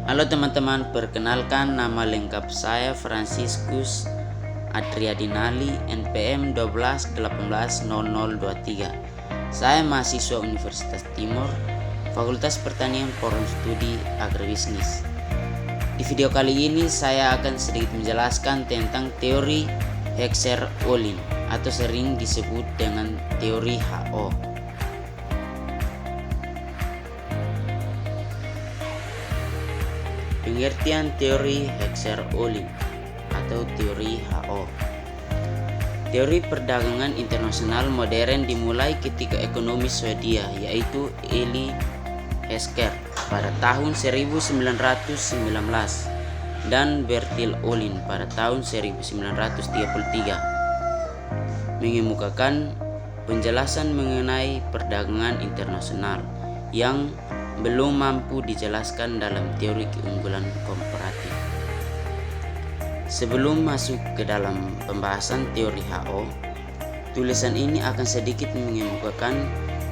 Halo teman-teman, perkenalkan nama lengkap saya Franciscus Adriadinali, NPM 12180023. Saya mahasiswa Universitas Timur, Fakultas Pertanian Forum Studi Agribisnis. Di video kali ini saya akan sedikit menjelaskan tentang teori Heckscher-Ohlin atau sering disebut dengan teori HO. Pengertian teori Heckscher-Ohlin atau teori HO. Teori perdagangan internasional modern dimulai ketika ekonomis Swedia yaitu Eli Heckscher pada tahun 1919 dan Bertil Ohlin pada tahun 1933 mengemukakan penjelasan mengenai perdagangan internasional yang belum mampu dijelaskan dalam teori keunggulan komparatif. Sebelum masuk ke dalam pembahasan teori HO, tulisan ini akan sedikit mengemukakan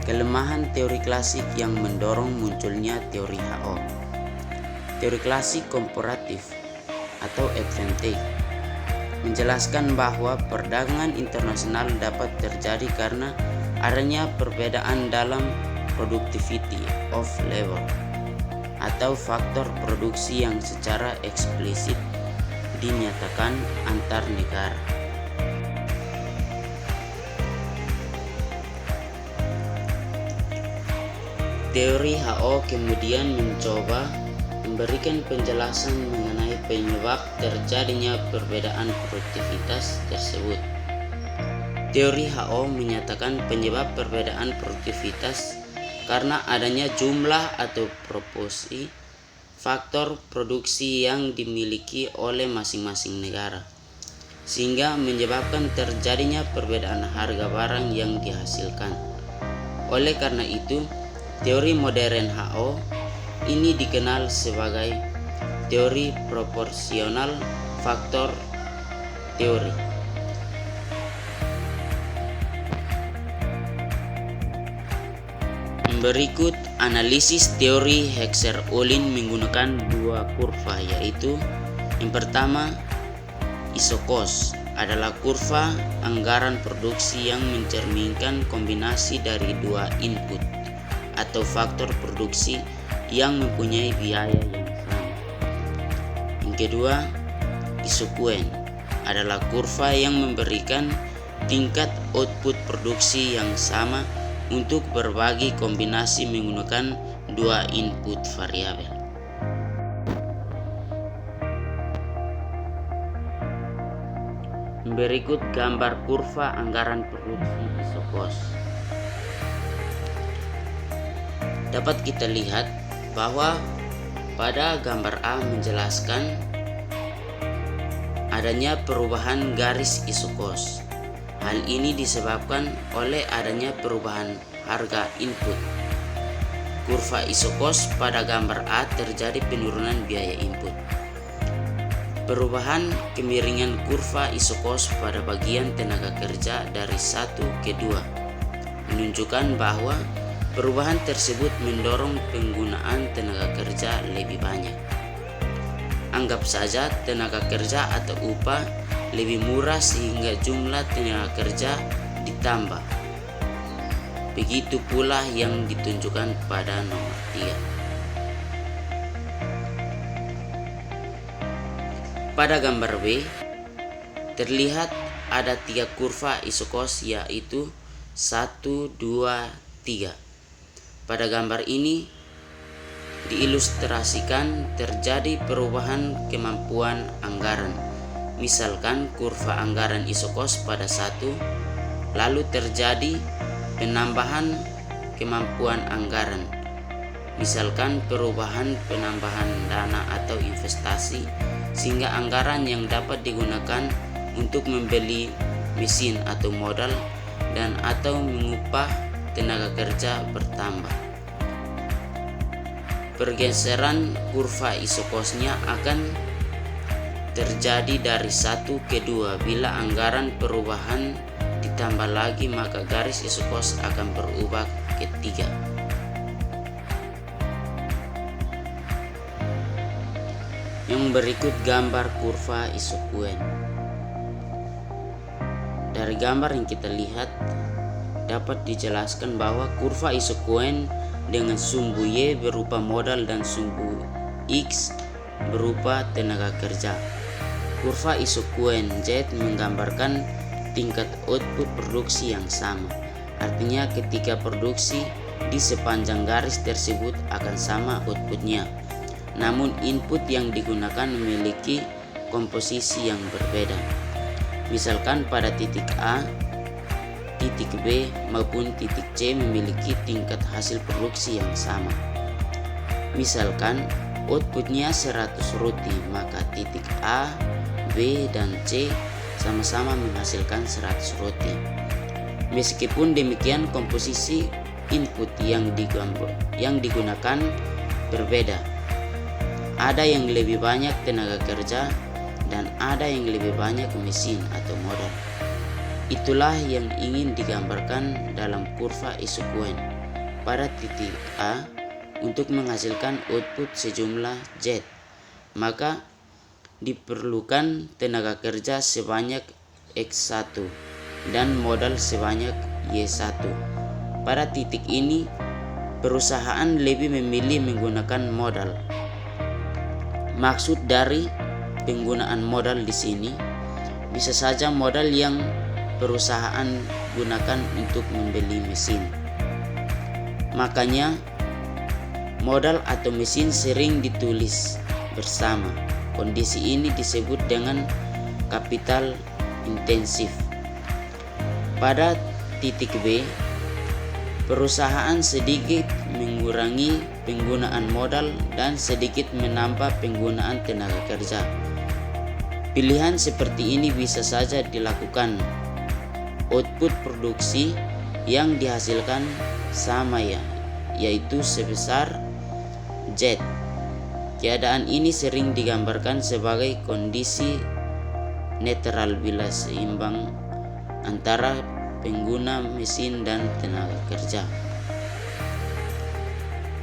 kelemahan teori klasik yang mendorong munculnya teori HO. Teori klasik komparatif atau advantage menjelaskan bahwa perdagangan internasional dapat terjadi karena adanya perbedaan dalam productivity of labor atau faktor produksi yang secara eksplisit dinyatakan antar negara. Teori HO kemudian mencoba memberikan penjelasan mengenai penyebab terjadinya perbedaan produktivitas tersebut. Teori HO menyatakan penyebab perbedaan produktivitas karena adanya jumlah atau proporsi faktor produksi yang dimiliki oleh masing-masing negara, sehingga menyebabkan terjadinya perbedaan harga barang yang dihasilkan. Oleh karena itu, teori modern HO ini dikenal sebagai teori proporsional faktor teori. Berikut analisis teori Heckscher-Ohlin menggunakan dua kurva, yaitu yang pertama, isokos adalah kurva anggaran produksi yang mencerminkan kombinasi dari dua input atau faktor produksi yang mempunyai biaya yang sama. Yang kedua, isokuen adalah kurva yang memberikan tingkat output produksi yang sama untuk berbagi kombinasi menggunakan dua input variabel. Berikut gambar kurva anggaran produksi isokos. Dapat kita lihat bahwa pada gambar A menjelaskan adanya perubahan garis isokos. Hal ini disebabkan oleh adanya perubahan harga input. Kurva isokos pada gambar A terjadi penurunan biaya input. Perubahan kemiringan kurva isokos pada bagian tenaga kerja dari 1 ke 2 menunjukkan bahwa perubahan tersebut mendorong penggunaan tenaga kerja lebih banyak. Anggap saja tenaga kerja atau upah lebih murah sehingga jumlah tenaga kerja ditambah. Begitu pula yang ditunjukkan pada nomor 3. Pada gambar B terlihat ada 3 kurva isokos, yaitu 1, 2, 3. Pada gambar ini diilustrasikan terjadi perubahan kemampuan anggaran. Misalkan kurva anggaran isokos pada 1, lalu terjadi penambahan kemampuan anggaran. Misalkan penambahan dana atau investasi, sehingga anggaran yang dapat digunakan untuk membeli mesin atau modal dan atau mengupah tenaga kerja bertambah. Pergeseran kurva isokosnya akan terjadi dari 1 ke 2. Bila anggaran perubahan ditambah lagi, maka garis isokos akan berubah ke 3. Yang berikut gambar kurva isokuen. Dari gambar yang kita lihat dapat dijelaskan bahwa kurva isokuen dengan sumbu Y berupa modal dan sumbu X berupa tenaga kerja. Kurva isokuen Z menggambarkan tingkat output produksi yang sama. Artinya ketika produksi di sepanjang garis tersebut akan sama outputnya. Namun input yang digunakan memiliki komposisi yang berbeda. Misalkan pada titik A, titik B maupun titik C memiliki tingkat hasil produksi yang sama. Misalkan outputnya 100 roti, maka titik A, B, dan C sama-sama menghasilkan 100 roti. Meskipun demikian komposisi input yang digunakan berbeda. Ada yang lebih banyak tenaga kerja dan ada yang lebih banyak mesin atau modal. Itulah yang ingin digambarkan dalam kurva isokuen. Pada titik A, untuk menghasilkan output sejumlah Z, maka diperlukan tenaga kerja sebanyak X1 dan modal sebanyak Y1. Pada titik ini, perusahaan lebih memilih menggunakan modal. Maksud dari penggunaan modal di sini bisa saja modal yang perusahaan gunakan untuk membeli mesin. Makanya modal atau mesin sering ditulis bersama. Kondisi ini disebut dengan kapital intensif. Pada titik B, perusahaan sedikit mengurangi penggunaan modal dan sedikit menambah penggunaan tenaga kerja. Pilihan seperti ini bisa saja dilakukan. Output produksi yang dihasilkan sama yaitu sebesar Z. Keadaan ini sering digambarkan sebagai kondisi netral bila seimbang antara pengguna mesin dan tenaga kerja.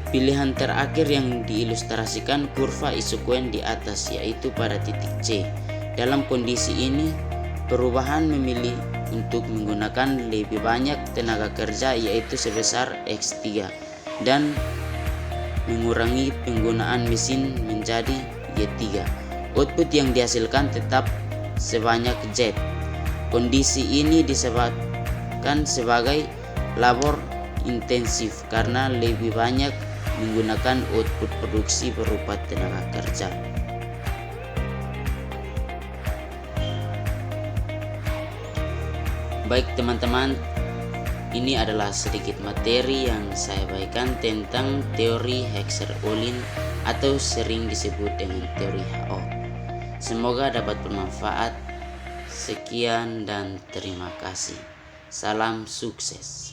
Pilihan terakhir yang diilustrasikan kurva isokuen di atas, yaitu pada titik C. Dalam kondisi ini, perubahan memilih untuk menggunakan lebih banyak tenaga kerja, yaitu sebesar X3, dan mengurangi penggunaan mesin menjadi Y3. Output yang dihasilkan tetap sebanyak Z. Kondisi ini disebutkan sebagai labor intensif karena lebih banyak menggunakan output produksi berupa tenaga kerja. Baik teman-teman, ini adalah sedikit materi yang saya bagikan tentang teori Heckscher-Ohlin atau sering disebut dengan teori HO. Semoga dapat bermanfaat. Sekian dan terima kasih. Salam sukses.